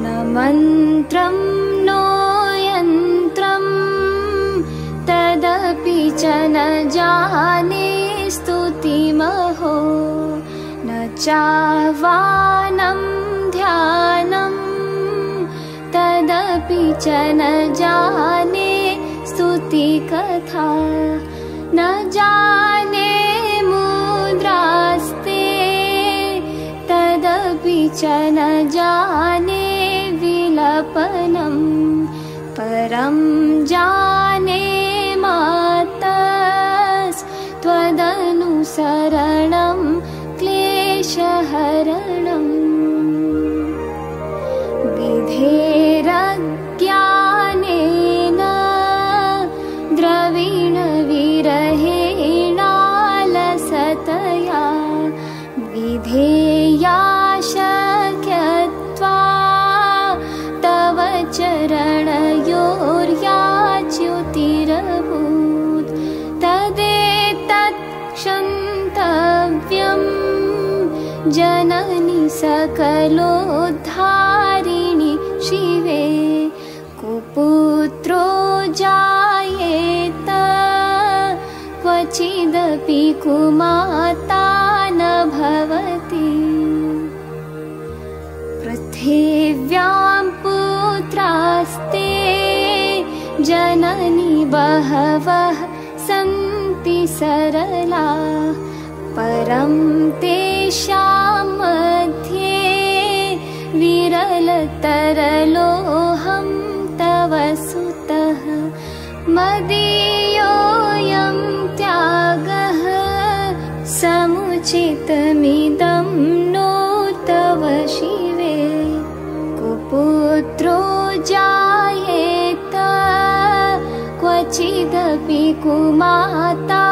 न मन्त्रं नो यन्त्रं तदपि च न जाने स्तुतिमहो न चाह्वानं ध्यानं तदपि च न जाने स्तुतिकथा न जाने मुद्रास्ते तदपि च न जाने विलपनं परं जाने त्वदनुसरणं क्लेशहरणम् विधेरज्ञानेन द्रविणविरहेणालसतया विधेया शक्यत्वा तव चरणयोर्याच्युतिरभूत् तदेतत् क्षन्तव्यं जननि सकलोद्धारिणि शिवे कुपुत्रो जायेत क्वचिदपि कुमाता न भवति पृथिव्यां पुत्रास्ते जननि बहवः सन्ति सरला परं तेषां मध्ये विरलतरलोऽहं तव सुतः मदीयोऽयं त्यागः समुचितमिदं नो तव शिवे कुपुत्रो जायेत क्वचिदपि कुमाता